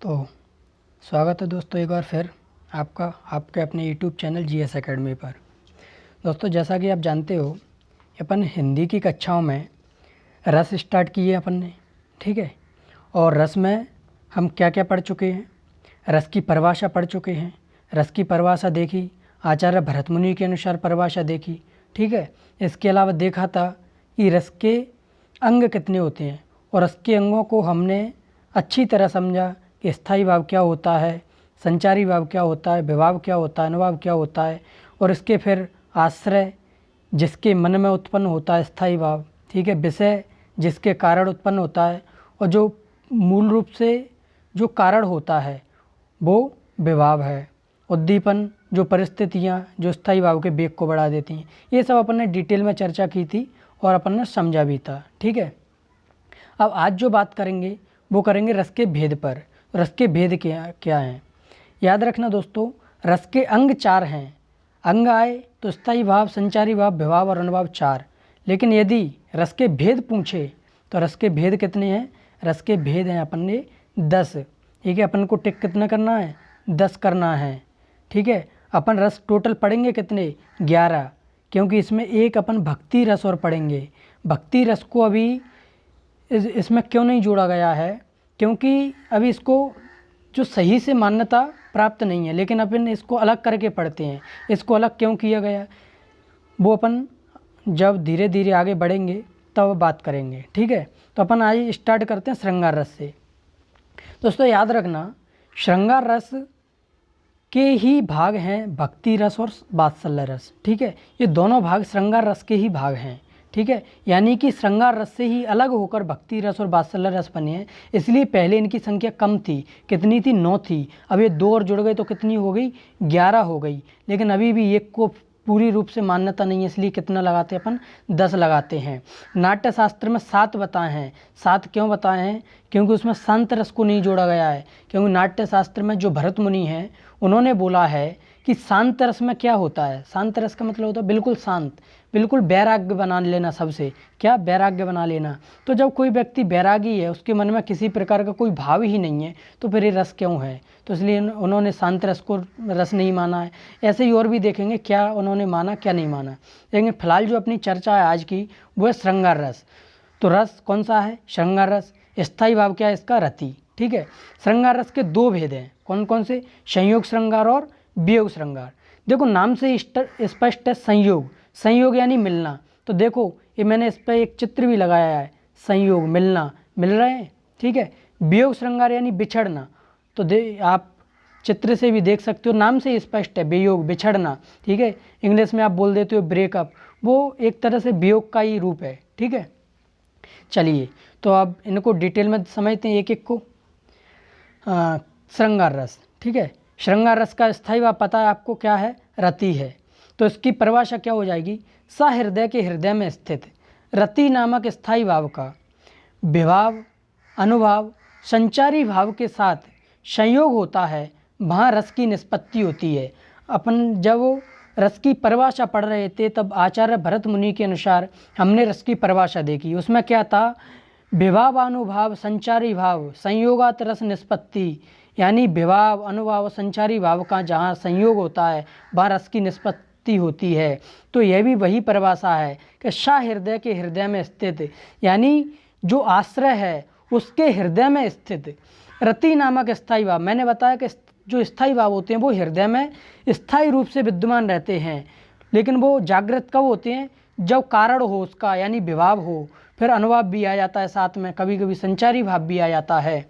तो स्वागत है दोस्तों एक बार फिर आपका आपके अपने यूट्यूब चैनल जीएस एकेडमी पर। दोस्तों जैसा कि आप जानते हो अपन हिंदी की कक्षाओं में रस स्टार्ट किए अपन ने, ठीक है। और रस में हम क्या क्या पढ़ चुके हैं, रस की परिभाषा पढ़ चुके हैं। रस की परिभाषा देखी, आचार्य भरत मुनि के अनुसार परिभाषा देखी, ठीक है। इसके अलावा देखा था कि रस के अंग कितने होते हैं और रस के अंगों को हमने अच्छी तरह समझा कि स्थायी भाव क्या होता है, संचारी भाव क्या होता है, विभाव क्या होता है, अनुभाव क्या होता है, और इसके फिर आश्रय जिसके मन में उत्पन्न होता है स्थायी भाव, ठीक है, विषय जिसके कारण उत्पन्न होता है, और जो मूल रूप से जो कारण होता है वो विभाव है। उद्दीपन जो परिस्थितियाँ जो स्थायी भाव के वेग को बढ़ा देती हैं, ये सब अपन ने डिटेल में चर्चा की थी और अपन ने समझा भी था, ठीक है। अब आज जो बात करेंगे वो करेंगे रस के भेद पर। रस के भेद क्या क्या हैं, याद रखना दोस्तों। रस के अंग 4 हैं। अंग आए तो स्थायी भाव, संचारी भाव, विभाव और अनुभाव 4। लेकिन यदि रस के भेद पूछे तो रस के भेद कितने हैं? रस के भेद हैं अपन ने 10, ठीक है। अपन को टिक कितना करना है? 10 करना है, ठीक है। अपन रस टोटल पढ़ेंगे कितने? 11, क्योंकि इसमें एक अपन भक्ति रस और पढ़ेंगे। भक्ति रस को अभी इसमें क्यों नहीं जोड़ा गया है? क्योंकि अभी इसको जो सही से मान्यता प्राप्त नहीं है, लेकिन अपन इसको अलग करके पढ़ते हैं। इसको अलग क्यों किया गया वो अपन जब धीरे धीरे आगे बढ़ेंगे तब बात करेंगे, ठीक है। तो अपन आज स्टार्ट करते हैं श्रृंगार रस से। दोस्तों याद रखना, श्रृंगार रस के ही भाग हैं भक्ति रस और वात्सल्य रस, ठीक है। ये दोनों भाग श्रृंगार रस के ही भाग हैं, ठीक है। यानी कि श्रृंगार रस से ही अलग होकर भक्ति रस और वात्सल्य रस बने हैं। इसलिए पहले इनकी संख्या कम थी। कितनी थी? 9 थी। अब ये 2 और जुड़ गए तो कितनी हो गई? 11 हो गई। लेकिन अभी भी एक को पूरी रूप से मान्यता नहीं है, इसलिए कितना लगाते हैं अपन? 10 लगाते हैं। नाट्य शास्त्र में 7 बताए हैं। 7 क्यों बताए हैं? क्योंकि उसमें संत रस को नहीं जोड़ा गया है। क्योंकि नाट्य शास्त्र में जो भरत मुनि हैं उन्होंने बोला है कि शांत रस में क्या होता है? शांत रस का मतलब होता है बिल्कुल शांत, बिल्कुल वैराग्य बना लेना। सबसे क्या? वैराग्य बना लेना। तो जब कोई व्यक्ति वैरागी है, उसके मन में किसी प्रकार का कोई भाव ही नहीं है, तो फिर ये रस क्यों है? तो इसलिए उन्होंने शांत रस को रस नहीं माना है। ऐसे ही और भी देखेंगे क्या उन्होंने माना क्या नहीं माना। लेकिन फिलहाल जो अपनी चर्चा है आज की वो है श्रृंगार रस। तो रस कौन सा है? श्रृंगार रस। स्थायी भाव क्या है इसका? रति, ठीक है। श्रृंगार रस के 2 भेद हैं। कौन कौन से? संयोग श्रृंगार और वियोग श्रृंगार। देखो नाम से स्पष्ट है संयोग। संयोग यानी मिलना। तो देखो ये मैंने इस पर एक चित्र भी लगाया है, संयोग, मिलना, मिल रहे हैं, ठीक है। वियोग श्रृंगार यानी बिछड़ना। तो आप चित्र से भी देख सकते हो, नाम से स्पष्ट है, वियोग, बिछड़ना, ठीक है। इंग्लिश में आप बोल देते हो ब्रेकअप, वो एक तरह से वियोग का ही रूप है, ठीक है। चलिए तो अब इनको डिटेल में समझते हैं एक एक को। श्रृंगार रस, ठीक है। श्रृंगार रस का स्थायी भाव पता है आपको क्या है? रति है। तो इसकी परिभाषा क्या हो जाएगी? सहृदय के हृदय में स्थित रति नामक स्थायी भाव का विभाव, अनुभाव, संचारी भाव के साथ संयोग होता है, वहाँ रस की निष्पत्ति होती है। अपन जब रस की परिभाषा पढ़ रहे थे तब आचार्य भरत मुनि के अनुसार हमने रस की परिभाषा देखी। उसमें क्या था? विभावानुभाव संचारी भाव संयोगात रस निष्पत्ति, यानी विभाव, अनुभाव, संचारी भाव का जहाँ संयोग होता है वहाँ रस की निष्पत्ति होती है। तो यह भी वही परिभाषा है कि सहृदय के हृदय में स्थित, यानी जो आश्रय है उसके हृदय में स्थित रति नामक स्थायी भाव। मैंने बताया कि जो स्थायी भाव होते हैं वो हृदय में स्थायी रूप से विद्यमान रहते हैं, लेकिन वो जागृत कब होते हैं? जब कारण हो उसका, यानी विभाव हो, फिर अनुभाव भी आ जाता है साथ में, कभी कभी संचारी भाव भी आ जाता है।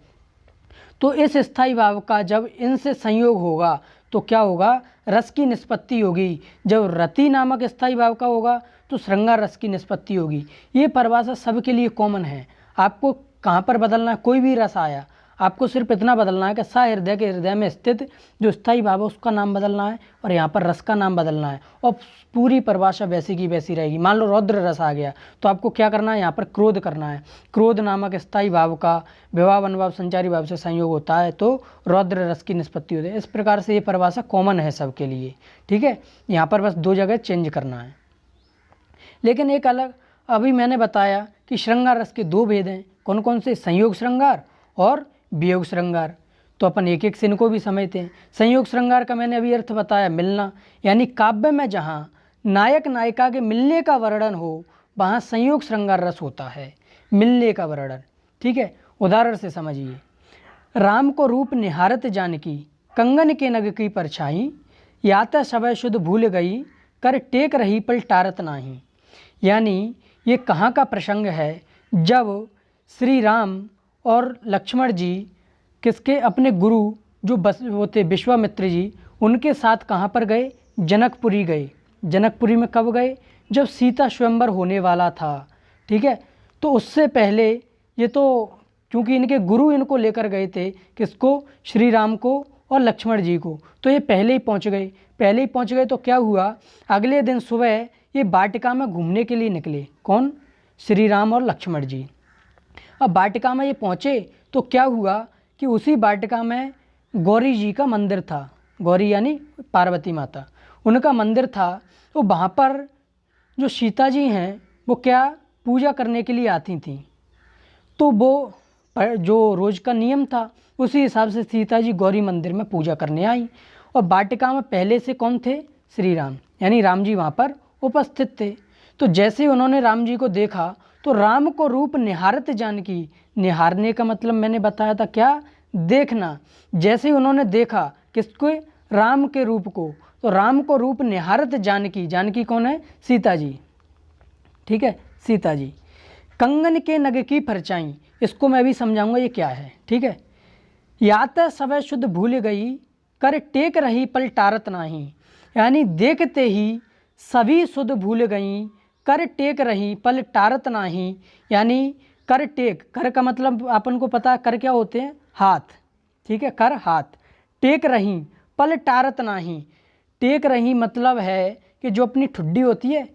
तो इस स्थायी भाव का जब इनसे संयोग होगा तो क्या होगा? रस की निष्पत्ति होगी। जब रति नामक स्थायी भाव का होगा तो श्रृंगार रस की निष्पत्ति होगी। ये परिभाषा सबके लिए कॉमन है। आपको कहाँ पर बदलना है? कोई भी रस आया, आपको सिर्फ इतना बदलना है कि सहृदय के हृदय में स्थित जो स्थायी भाव है उसका नाम बदलना है और यहाँ पर रस का नाम बदलना है, और पूरी परिभाषा वैसी की वैसी रहेगी। मान लो रौद्र रस आ गया तो आपको क्या करना है? यहाँ पर क्रोध करना है। क्रोध नामक स्थायी भाव का विभाव, अनुभाव, संचारी भाव से संयोग होता है तो रौद्र रस की निष्पत्ति होती है। इस प्रकार से ये परिभाषा कॉमन है सबके लिए, ठीक है। यहाँ पर बस 2 जगह चेंज करना है। लेकिन एक अलग, अभी मैंने बताया कि श्रृंगार रस के 2 भेद हैं। कौन कौन से? संयोग श्रृंगार और वियोग श्रृंगार। तो अपन एक एक से इनको भी समझते हैं। संयोग श्रृंगार का मैंने अभी अर्थ बताया, मिलना, यानी काव्य में जहाँ नायक नायिका के मिलने का वर्णन हो वहाँ संयोग श्रृंगार रस होता है, मिलने का वर्णन। ठीक है, उदाहरण से समझिए। राम को रूप निहारत जानकी, कंगन के नग की परछाई, यात समय शुद्ध भूल गई, कर टेक रही पल टारत नाही। यानी ये कहाँ का प्रसंग है, जब श्री राम और लक्ष्मण जी किसके अपने गुरु जो बस वो थे विश्वामित्र जी, उनके साथ कहाँ पर गए, जनकपुरी गए। जनकपुरी में कब गए, जब सीता स्वयंवर होने वाला था। ठीक है, तो उससे पहले ये तो क्योंकि इनके गुरु इनको लेकर गए थे, किसको, श्री राम को और लक्ष्मण जी को, तो ये पहले ही पहुंच गए। पहले ही पहुंच गए तो क्या हुआ, अगले दिन सुबह ये वाटिका में घूमने के लिए निकले। कौन, श्री राम और लक्ष्मण जी। अब वाटिका में ये पहुँचे तो क्या हुआ कि उसी वाटिका में गौरी जी का मंदिर था। गौरी यानी पार्वती माता, उनका मंदिर था। तो वहाँ पर जो सीता जी हैं वो क्या पूजा करने के लिए आती थीं, तो वो जो रोज़ का नियम था उसी हिसाब से सीता जी गौरी मंदिर में पूजा करने आई। और वाटिका में पहले से कौन थे, श्री राम, यानी राम जी वहाँ पर उपस्थित थे। तो जैसे ही उन्होंने राम जी को देखा तो राम को रूप निहारत जानकी, निहारने का मतलब मैंने बताया था क्या, देखना। जैसे ही उन्होंने देखा किसको, राम के रूप को, तो राम को रूप निहारत जानकी, जानकी कौन है, सीता जी। ठीक है, सीता जी। कंगन के नग की परछाई, इसको मैं भी समझाऊंगा ये क्या है। ठीक है, यात समय शुद्ध भूल गई, कर टेक रही पल टारत नाही। यानी देखते ही सभी शुद्ध भूल गई, कर टेक रही पल टारत नाही। यानी कर टेक, कर का मतलब अपन को पता है कर क्या होते हैं, हाथ। ठीक है, कर हाथ, टेक रही पल टारत नाही। टेक रही मतलब है कि जो अपनी ठुड्डी होती है,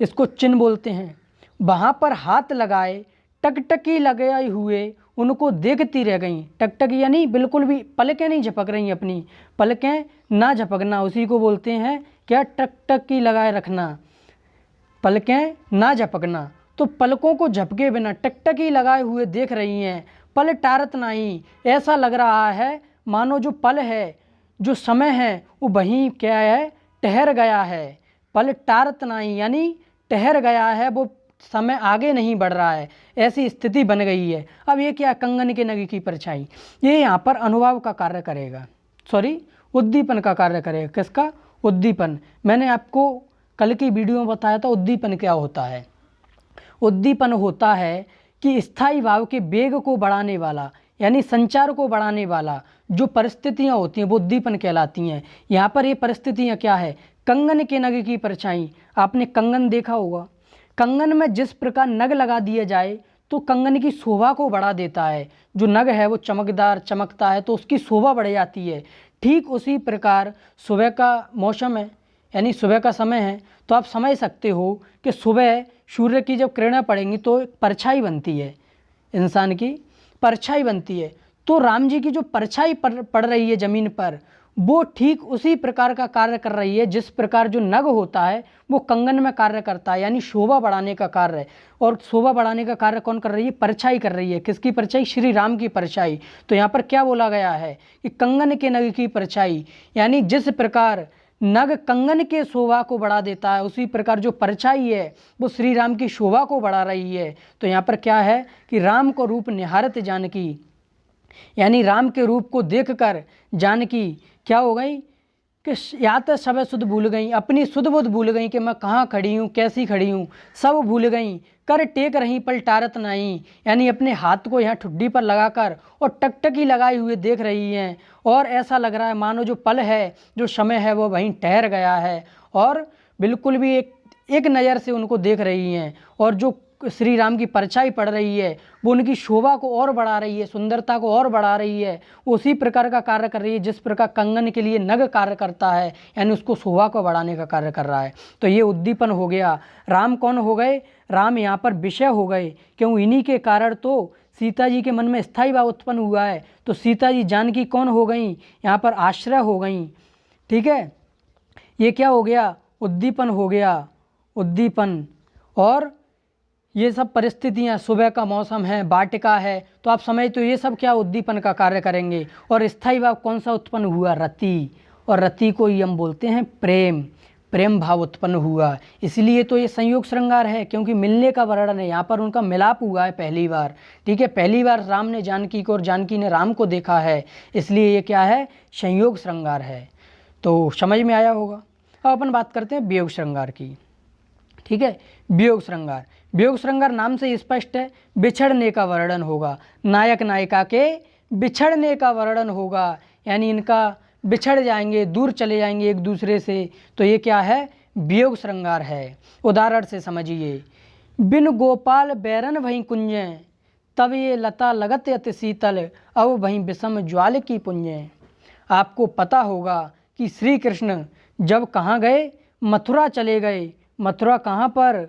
इसको चिन्ह बोलते हैं, वहाँ पर हाथ लगाए, टकटकी लगाए हुए उनको देखती रह गईं। टकटकी यानी बिल्कुल भी पलकें नहीं झपक रही, अपनी पलकें ना झपकना, उसी को बोलते हैं क्या, टकटकी लगाए रखना, पलकें ना झपकना। तो पलकों को झपके बिना टकटकी लगाए हुए देख रही हैं, पल टारत नहीं। ऐसा लग रहा है मानो जो पल है, जो समय है वो वहीं क्या है, ठहर गया है। पल टारत नहीं यानी ठहर गया है, वो समय आगे नहीं बढ़ रहा है, ऐसी स्थिति बन गई है। अब ये क्या, कंगन के नग की परछाई, ये यहाँ पर अनुभाव का कार्य करेगा, सॉरी उद्दीपन का कार्य करेगा। किसका, उद्दीपन। मैंने आपको कल की वीडियो में बताया था उद्दीपन क्या होता है। उद्दीपन होता है कि स्थायी भाव के वेग को बढ़ाने वाला, यानी संचार को बढ़ाने वाला जो परिस्थितियाँ होती हैं वो उद्दीपन कहलाती हैं। यहाँ पर ये परिस्थितियाँ क्या है, कंगन के नग की परछाई। आपने कंगन देखा होगा, कंगन में जिस प्रकार नग लगा दिया जाए तो कंगन की शोभा को बढ़ा देता है। जो नग है वो चमकदार चमकता है तो उसकी शोभा बढ़ जाती है। ठीक उसी प्रकार सुबह का मौसम है, यानी सुबह का समय है, तो आप समझ सकते हो कि सुबह सूर्य की जब किरणें पड़ेंगी तो एक परछाई बनती है, इंसान की परछाई बनती है। तो राम जी की जो परछाई पड़ रही है ज़मीन पर, वो ठीक उसी प्रकार का कार्य कर रही है जिस प्रकार जो नग होता है वो कंगन में कार्य करता है, यानी शोभा बढ़ाने का कार्य है। और शोभा बढ़ाने का कार्य कौन कर रही है, परछाई कर रही है। किसकी परछाई, श्री राम की परछाई। तो यहाँ पर क्या बोला गया है कि कंगन के नग की परछाई, यानी जिस प्रकार नग कंगन के शोभा को बढ़ा देता है उसी प्रकार जो परछाई है वो श्री राम की शोभा को बढ़ा रही है। तो यहाँ पर क्या है कि राम को रूप निहारत जानकी, यानी राम के रूप को देखकर जानकी क्या हो गई कि या तो सब सुध भूल गई, अपनी सुध बुध भूल गई कि मैं कहाँ खड़ी हूँ, कैसी खड़ी हूँ, सब भूल गई। कर टेक रही पल टारत नहीं, यानी अपने हाथ को यहाँ ठुड्डी पर लगाकर और टकटकी लगाए हुए देख रही हैं। और ऐसा लग रहा है मानो जो पल है, जो समय है वो वहीं ठहर गया है और बिल्कुल भी एक नज़र से उनको देख रही हैं। और जो श्री राम की परछाई पड़ रही है वो उनकी शोभा को और बढ़ा रही है, सुंदरता को और बढ़ा रही है। उसी प्रकार का कार्य कर रही है जिस प्रकार कंगन के लिए नग कार्य करता है, यानी उसको शोभा को बढ़ाने का कार्य कर रहा है। तो ये उद्दीपन हो गया। राम कौन हो गए, राम यहाँ पर विषय हो गए। क्यों, इन्हीं के कारण तो सीता जी के मन में स्थायी भाव उत्पन्न हुआ है। तो सीता जी जानकी कौन हो गई, यहाँ पर आश्रय हो गई। ठीक है, ये क्या हो गया, उद्दीपन हो गया, उद्दीपन। और ये सब परिस्थितियाँ, सुबह का मौसम है, वाटिका है, तो आप समझते हो ये सब क्या उद्दीपन का कार्य करेंगे। और स्थायी भाव कौन सा उत्पन्न हुआ? रति। और रति को ही हम बोलते हैं प्रेम, प्रेम भाव उत्पन्न हुआ। इसलिए तो ये संयोग श्रृंगार है, क्योंकि मिलने का वर्णन है। यहाँ पर उनका मिलाप हुआ है पहली बार, ठीक है। पहली बार राम ने जानकी को और जानकी ने राम को देखा है, इसलिए ये क्या है? संयोग श्रृंगार है। तो समझ में आया होगा। अब अपन बात करते हैं वियोग श्रृंगार की, ठीक है। वियोग श्रृंगार, वियोग श्रृंगार नाम से स्पष्ट है, बिछड़ने का वर्णन होगा। नायक नायिका के बिछड़ने का वर्णन होगा, यानी इनका बिछड़ जाएंगे, दूर चले जाएंगे एक दूसरे से। तो ये क्या है? वियोग श्रृंगार है। उदाहरण से समझिए, बिन गोपाल बैरन वहीं कुंजे, तब ये लता लगत अति शीतल, अब वहीं विषम ज्वाल की पुंजे। आपको पता होगा कि श्री कृष्ण जब कहाँ गए? मथुरा चले गए। मथुरा कहाँ पर?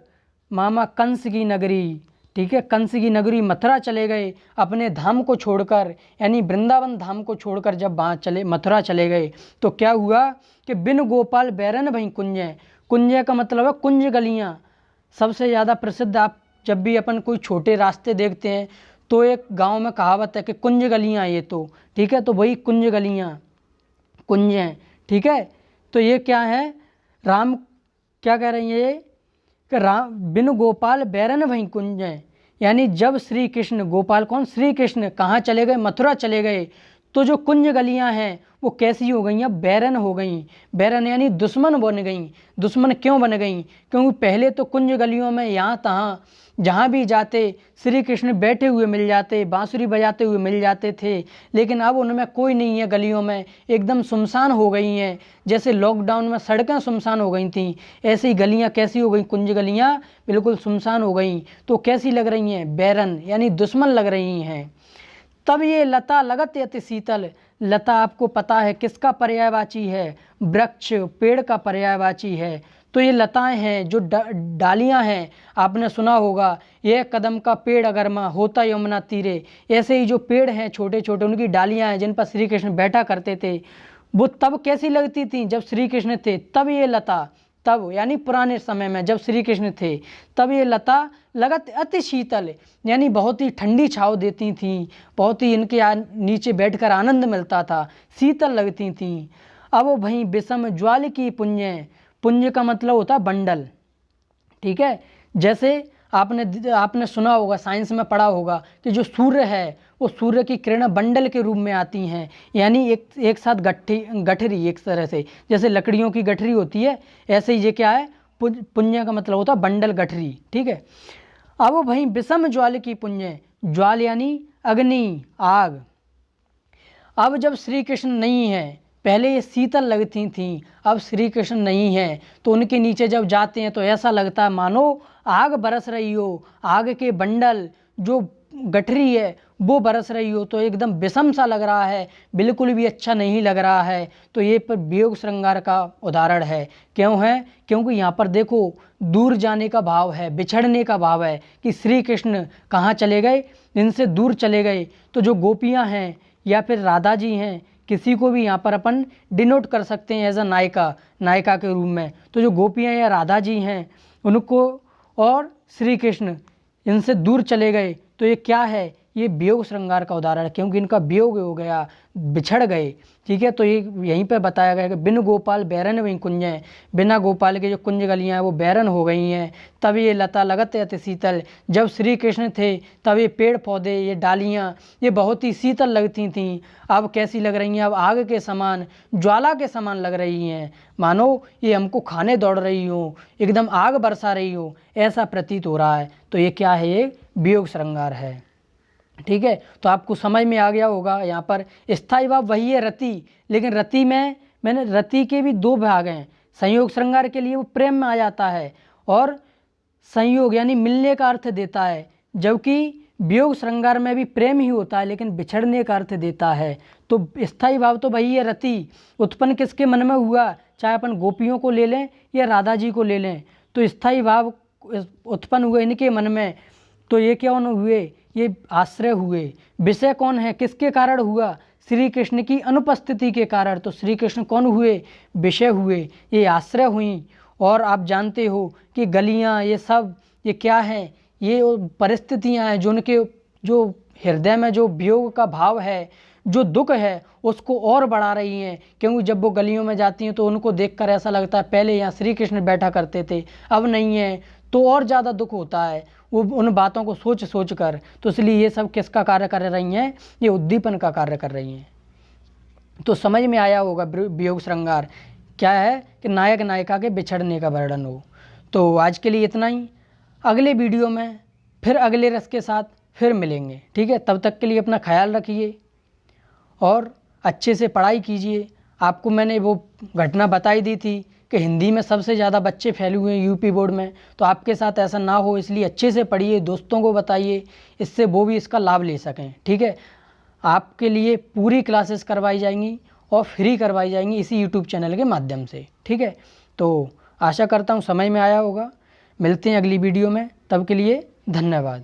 मामा कंस की नगरी, ठीक है। कंस की नगरी मथुरा चले गए अपने धाम को छोड़कर, यानी वृंदावन धाम को छोड़कर जब वहाँ चले, मथुरा चले गए, तो क्या हुआ कि बिन गोपाल बैरन वहीं कुंजे। कुंजे का मतलब है कुंज, गलियाँ। सबसे ज़्यादा प्रसिद्ध, आप जब भी अपन कोई छोटे रास्ते देखते हैं तो एक गांव में कहावत है कि कुंज गलियाँ ये तो, ठीक है। तो वही कुंज गलियाँ, कुंजें, ठीक है। तो ये क्या है? राम क्या कह रही है ये कि राम बिन गोपाल बैरन वहीं कुंजें, यानी जब श्री कृष्ण, गोपाल कौन? श्री कृष्ण कहाँ चले गए? मथुरा चले गए, तो जो कुंज गलियां हैं वो कैसी हो गई? अब बैरन हो गई। बैरन यानी दुश्मन बन गई। दुश्मन क्यों बन गई? क्योंकि पहले तो कुंज गलियों में यहाँ तहाँ जहाँ भी जाते श्री कृष्ण बैठे हुए मिल जाते, बांसुरी बजाते हुए मिल जाते थे, लेकिन अब उनमें कोई नहीं है। गलियों में एकदम सुनसान हो गई हैं। जैसे लॉकडाउन में सड़कें सुनसान हो गई थीं, ऐसे ही गलियाँ कैसी हो गई? कुंज गलियाँ बिल्कुल सुनसान हो गई। तो कैसी लग रही हैं? बैरन, यानी दुश्मन लग रही हैं। तब ये लता लगत अति शीतल, लता आपको पता है किसका पर्यायवाची है? वृक्ष, पेड़ का पर्यायवाची है। तो ये लताएं हैं, जो डालियां हैं, आपने सुना होगा, यह कदम का पेड़ अगर माँ होता यमुना तीरे। ऐसे ही जो पेड़ हैं छोटे छोटे, उनकी डालियां हैं जिन पर श्री कृष्ण बैठा करते थे, वो तब कैसी लगती थी? जब श्री कृष्ण थे तब ये लता, तब यानी पुराने समय में जब श्री कृष्ण थे तब ये लता लगत अति शीतल, यानी बहुत ही ठंडी छाव देती थी, बहुत ही इनके नीचे बैठकर आनंद मिलता था, शीतल लगती थी। अब वहीं विषम ज्वाल की पुंज, पुंज का मतलब होता है बंडल, ठीक है। जैसे आपने सुना होगा, साइंस में पढ़ा होगा कि जो सूर्य है वो सूर्य की किरणें बंडल के रूप में आती हैं, यानी एक साथ गठरी, एक तरह से जैसे लकड़ियों की गठरी होती है, ऐसे ही ये क्या है? पुंज का मतलब होता है बंडल, गठरी, ठीक है। अब वहीं विषम ज्वाल की पुंज, ज्वाल यानी अग्नि, आग। अब जब श्री कृष्ण नहीं है, पहले ये शीतल लगती थीं, अब श्री कृष्ण नहीं हैं, तो उनके नीचे जब जाते हैं तो ऐसा लगता है मानो आग बरस रही हो, आग के बंडल, जो गठरी है वो बरस रही हो। तो एकदम विषम सा लग रहा है, बिल्कुल भी अच्छा नहीं लग रहा है। तो ये पर वियोग श्रृंगार का उदाहरण है। क्यों है? क्योंकि यहाँ पर देखो दूर जाने का भाव है, बिछड़ने का भाव है कि श्री कृष्ण कहाँ चले गए? इनसे दूर चले गए। तो जो गोपियाँ हैं या फिर राधा जी हैं, किसी को भी यहाँ पर अपन डिनोट कर सकते हैं एज अ नायिका, नायिका के रूप में। तो जो गोपियाँ या राधा जी हैं उनको, और श्री कृष्ण इनसे दूर चले गए, तो ये क्या है? ये वियोग श्रृंगार का उदाहरण है, क्योंकि इनका वियोग हो गया, बिछड़ गए, ठीक है। तो ये यहीं पे बताया गया कि बिन गोपाल बैरन वहीं कुंजें, बिना गोपाल के जो कुंज गलियाँ हैं वो बैरन हो गई हैं। तब ये लता लगत अति शीतल, जब श्री कृष्ण थे तब ये पेड़ पौधे, ये डालियाँ, ये बहुत ही शीतल लगती थीं, अब कैसी लग रही हैं? अब आग के समान, ज्वाला के समान लग रही हैं, मानो ये हमको खाने दौड़ रही हो, एकदम आग बरसा रही हो, ऐसा प्रतीत हो रहा है। तो ये क्या है? ये वियोग श्रृंगार है, ठीक है। तो आपको समझ में आ गया होगा। यहाँ पर स्थायी भाव वही है रति, लेकिन रति में मैंने रति के भी दो भाग हैं। संयोग श्रृंगार के लिए वो प्रेम में आ जाता है, और संयोग यानी मिलने का अर्थ देता है, जबकि वियोग श्रृंगार में भी प्रेम ही होता है लेकिन बिछड़ने का अर्थ देता है। तो स्थायी भाव तो वही है रति। उत्पन्न किसके मन में हुआ? चाहे अपन गोपियों को ले लें या राधा जी को ले लें, तो स्थायी भाव उत्पन्न हुए इनके मन में। तो ये क्या हुए? ये आश्रय हुए। विषय कौन है? किसके कारण हुआ? श्री कृष्ण की अनुपस्थिति के कारण। तो श्री कृष्ण कौन हुए? विषय हुए, ये आश्रय हुई। और आप जानते हो कि गलियां, ये सब ये क्या है? ये परिस्थितियाँ हैं जो उनके जो हृदय में जो वियोग का भाव है, जो दुख है, उसको और बढ़ा रही हैं। क्योंकि जब वो गलियों में जाती हैं तो उनको देखकर ऐसा लगता है पहले यहाँ श्री कृष्ण बैठा करते थे, अब नहीं है, तो और ज़्यादा दुख होता है वो उन बातों को सोच सोच कर। तो इसलिए ये सब किसका कार्य कर रही हैं? ये उद्दीपन का कार्य कर रही हैं। तो समझ में आया होगा वियोग श्रृंगार क्या है, कि नायक नायिका के बिछड़ने का वर्णन हो। तो आज के लिए इतना ही, अगले वीडियो में फिर अगले रस के साथ फिर मिलेंगे, ठीक है। तब तक के लिए अपना ख्याल रखिए और अच्छे से पढ़ाई कीजिए। आपको मैंने वो घटना बताई दी थी कि हिंदी में सबसे ज़्यादा बच्चे फैले हुए हैं यूपी बोर्ड में, तो आपके साथ ऐसा ना हो इसलिए अच्छे से पढ़िए, दोस्तों को बताइए, इससे वो भी इसका लाभ ले सकें, ठीक है। आपके लिए पूरी क्लासेस करवाई जाएंगी और फ्री करवाई जाएंगी इसी यूट्यूब चैनल के माध्यम से, ठीक है। तो आशा करता हूँ समझ में आया होगा। मिलते हैं अगली वीडियो में, तब के लिए धन्यवाद।